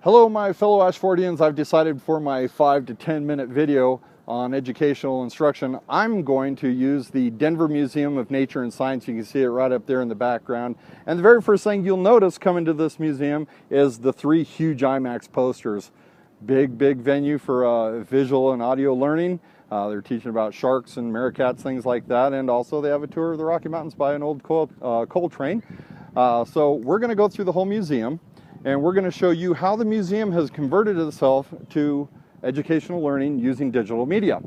Hello my fellow Ashfordians. I've decided for my 5 to 10 minute video on educational instruction, I'm going to use the Denver Museum of Nature and Science. You can see it right up there in the background. And the very first thing you'll notice coming to this museum is the 3 huge IMAX posters. Big venue for visual and audio learning. They're teaching about sharks and meerkats, things like that. And also they have a tour of the Rocky Mountains by an old coal train. So we're going to go through the whole museum. And we're going to show you how the museum has converted itself to educational learning using digital media.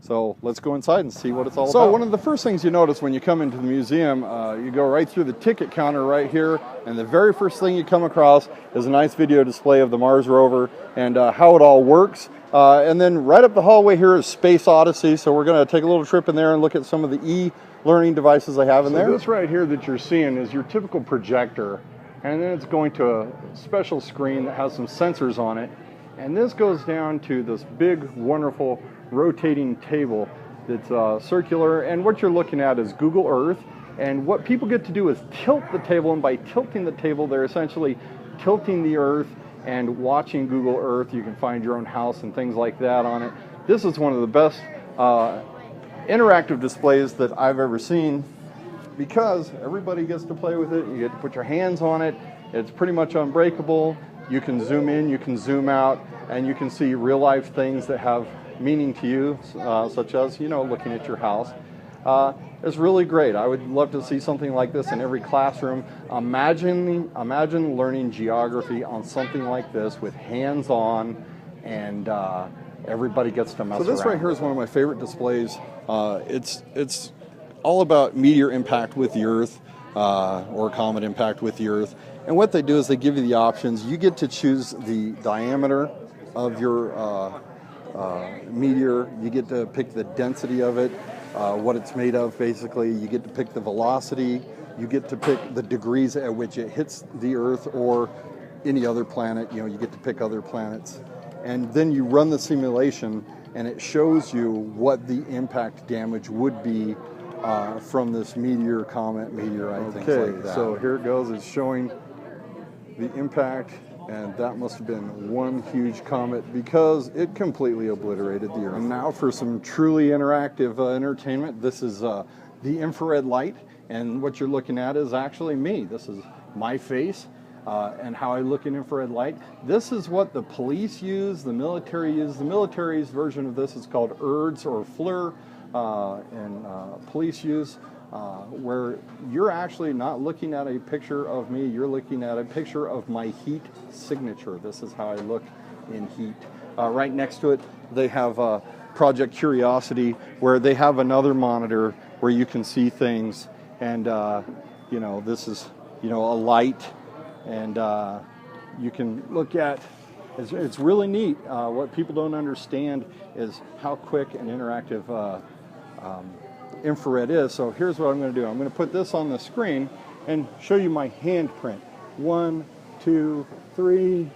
So let's go inside and see what it's all about. So one of the first things you notice when you come into the museum, you go right through the ticket counter right here, and the very first thing you come across is a nice video display of the Mars rover and how it all works. And then right up the hallway here is Space Odyssey, so we're going to take a little trip in there and look at some of the e-learning devices they have in there. This right here that you're seeing is your typical projector. And then it's going to a special screen that has some sensors on it. And this goes down to this big, wonderful, rotating table that's circular. And what you're looking at is Google Earth. And what people get to do is tilt the table. And by tilting the table, they're essentially tilting the Earth and watching Google Earth. You can find your own house and things like that on it. This is one of the best interactive displays that I've ever seen, because everybody gets to play with it. You get to put your hands on it. It's pretty much unbreakable. You can zoom in, you can zoom out, and you can see real life things that have meaning to you, such as, looking at your house. It's really great. I would love to see something like this in every classroom. Imagine learning geography on something like this with hands-on, and everybody gets to mess around. So this right here is one of my favorite displays. It's all about meteor impact with the Earth, or comet impact with the Earth. And what they do is they give you the options. You get to choose the diameter of your meteor. You get to pick the density of it, what it's made of, basically. You get to pick the velocity. You get to pick the degrees at which it hits the Earth or any other planet. You get to pick other planets. And then you run the simulation, and it shows you what the impact damage would be from this meteor, comet, meteorite, things like that. So here it goes. It's showing the impact, and that must have been one huge comet because it completely obliterated the Earth. And now for some truly interactive entertainment. This is the infrared light, and what you're looking at is actually me. This is my face and how I look in infrared light. This is what the police use, the military use. The military's version of this is called ERDS or FLIR. And police use, where you're actually not looking at a picture of me, you're looking at a picture of my heat signature. This is how I look in heat. Right next to it, they have Project Curiosity, where they have another monitor where you can see things, and this is a light, and you can look at. It's really neat. What people don't understand is how quick and interactive infrared is. So here's what I'm going to do. I'm going to put this on the screen and show you my handprint. 1, 2, 3.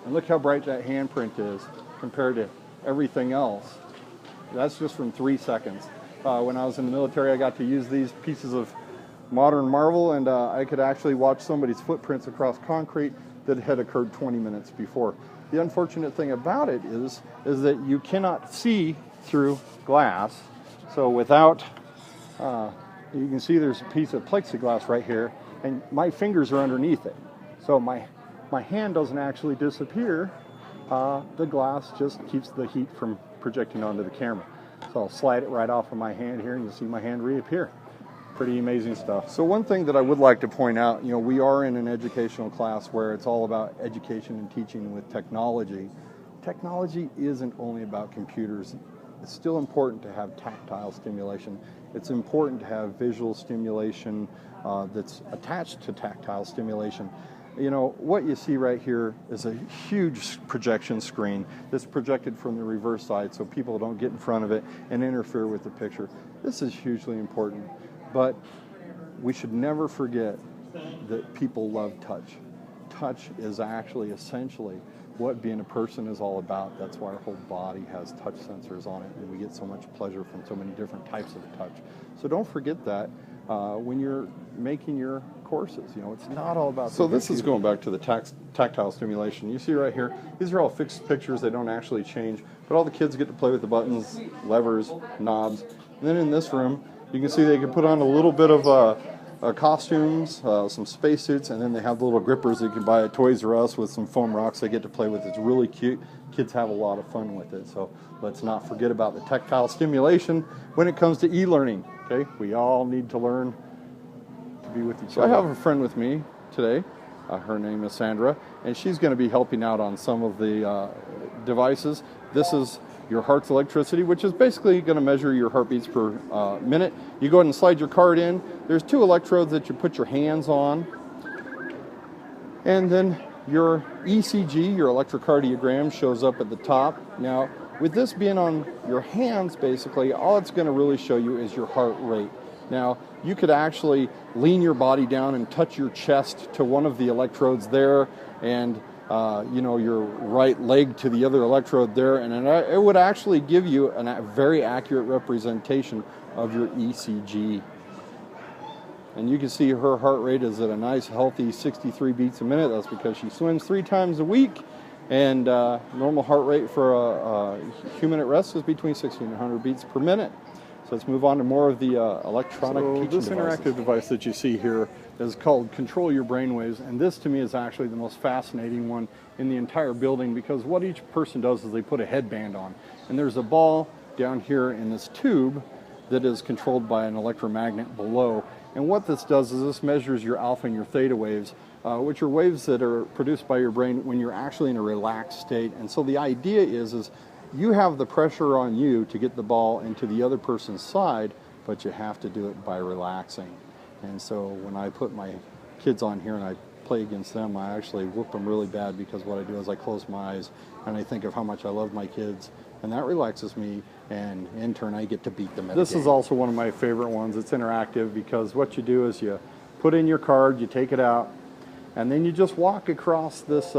And look how bright that handprint is compared to everything else. That's just from 3 seconds. When I was in the military, I got to use these pieces of modern marvel, and I could actually watch somebody's footprints across concrete that had occurred 20 minutes before. The unfortunate thing about it is that you cannot see through glass. So without, you can see there's a piece of plexiglass right here, and my fingers are underneath it. So my hand doesn't actually disappear. The glass just keeps the heat from projecting onto the camera. So I'll slide it right off of my hand here, and you'll see my hand reappear. Pretty amazing stuff. So one thing that I would like to point out, we are in an educational class where it's all about education and teaching with technology. Technology isn't only about computers. It's still important to have tactile stimulation. It's important to have visual stimulation that's attached to tactile stimulation. What you see right here is a huge projection screen that's projected from the reverse side so people don't get in front of it and interfere with the picture. This is hugely important. But we should never forget that people love touch. Touch is actually essentially what being a person is all about. That's why our whole body has touch sensors on it, and we get so much pleasure from so many different types of touch. So don't forget that. when you're making your courses. You know, it's not all about. So this is going back to the tactile stimulation. You see right here, these are all fixed pictures. They don't actually change, but all the kids get to play with the buttons, levers, knobs. And then in this room, you can see they can put on a little bit of costumes, some spacesuits, and then they have the little grippers that you can buy at Toys R Us with some foam rocks they get to play with. It's really cute. Kids have a lot of fun with it. So let's not forget about the tactile stimulation when it comes to e-learning. Okay, we all need to learn to be with each other. I have a friend with me today. Her name is Sandra, and she's going to be helping out on some of the devices. This is your heart's electricity, which is basically going to measure your heartbeats per minute. You go ahead and slide your card in. There's 2 electrodes that you put your hands on, and then your ECG, your electrocardiogram, shows up at the top. Now, with this being on your hands, basically, all it's going to really show you is your heart rate. Now, you could actually lean your body down and touch your chest to one of the electrodes there, and you know, your right leg to the other electrode there, and it would actually give you a very accurate representation of your ECG. And you can see her heart rate is at a nice healthy 63 beats a minute. That's because she swims 3 times a week, and normal heart rate for a human at rest is between 60 and 100 beats per minute. So let's move on to more of the electronic teaching devices. This interactive device that you see here is called Control Your Brainwaves, and this to me is actually the most fascinating one in the entire building, because what each person does is they put a headband on, and there's a ball down here in this tube that is controlled by an electromagnet below. And what this does is this measures your alpha and your theta waves, which are waves that are produced by your brain when you're actually in a relaxed state. And so the idea is you have the pressure on you to get the ball into the other person's side, but you have to do it by relaxing. And so when I put my kids on here and I play against them, I actually whoop them really bad, because what I do is I close my eyes and I think of how much I love my kids, and that relaxes me, and in turn I get to beat them at This is also one of my favorite ones. It's interactive because what you do is you put in your card, you take it out, and then you just walk across this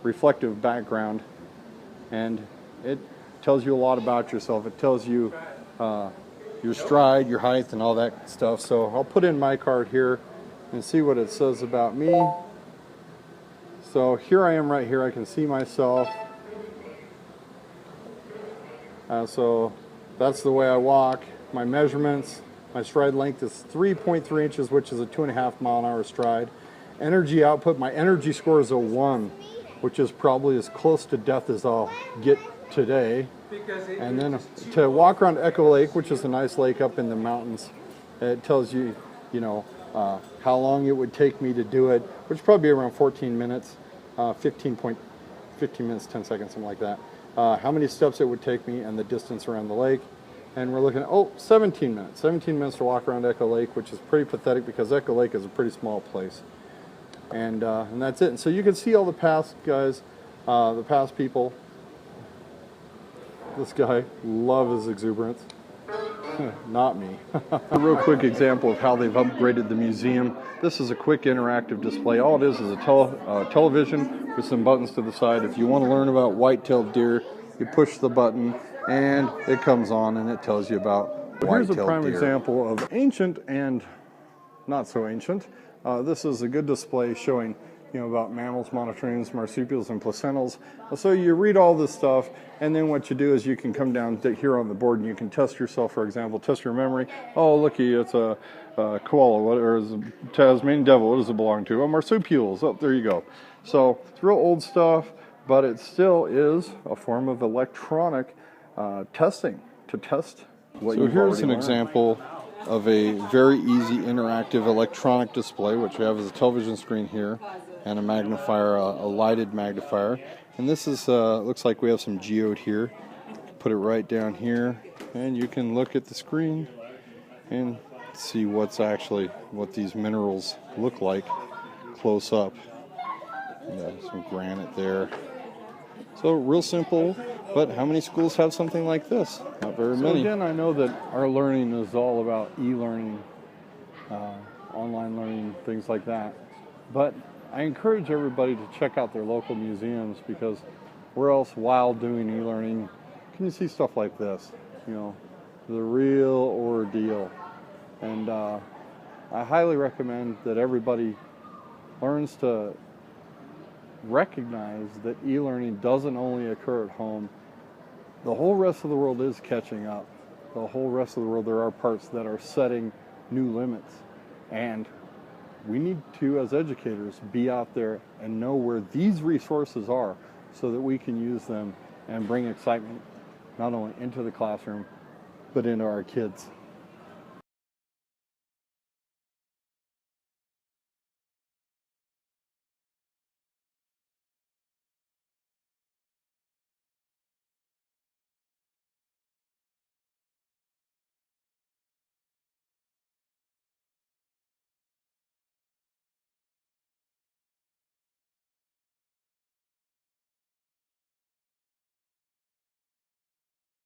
reflective background, and it tells you a lot about yourself. It tells you your stride, your height, and all that stuff. So I'll put in my card here and see what it says about me. So here I am right here. I can see myself. So that's the way I walk. My measurements, my stride length is 3.3 inches, which is a 2.5 mile an hour stride. Energy output, my energy score is a 1, which is probably as close to death as I'll get today. And then to walk around Echo Lake, which is a nice lake up in the mountains, it tells you, you know, how long it would take me to do it, which would probably be around 14 minutes, 15 minutes, 10 seconds, something like that. How many steps it would take me and the distance around the lake. And we're looking at, 17 minutes. 17 minutes to walk around Echo Lake, which is pretty pathetic because Echo Lake is a pretty small place. And that's it. And so you can see all the past guys, the past people. This guy, love his exuberance. Not me. A real quick example of how they've upgraded the museum. This is a quick interactive display. All it is a television with some buttons to the side. If you want to learn about white-tailed deer, you push the button and it comes on and it tells you about white-tailed deer. Here's a prime example of ancient and not so ancient. This is a good display showing, you know, about mammals, monotremes, marsupials, and placentals. So you read all this stuff, and then what you do is you can come down here on the board and you can test yourself. For example, test your memory. Oh, looky, it's a koala, or is a Tasmanian devil. What does it belong to? Oh, marsupials. Oh, there you go. So it's real old stuff, but it still is a form of electronic testing to test what you've already learned. So here's an example of a very easy interactive electronic display, which we have as a television screen here and a magnifier, a lighted magnifier. And this is looks like we have some geode here. Put it right down here, and you can look at the screen and see what these minerals look like close up. Some granite there. So real simple, but how many schools have something like this? Not very many. So again, I know that our learning is all about e-learning, online learning, things like that. But I encourage everybody to check out their local museums, because where else, while doing e-learning, can you see stuff like this? You know, the real ordeal. And I highly recommend that everybody learns to recognize that e-learning doesn't only occur at home. The whole rest of the world is catching up. The whole rest of the world, there are parts that are setting new limits. And we need to, as educators, be out there and know where these resources are so that we can use them and bring excitement not only into the classroom, but into our kids.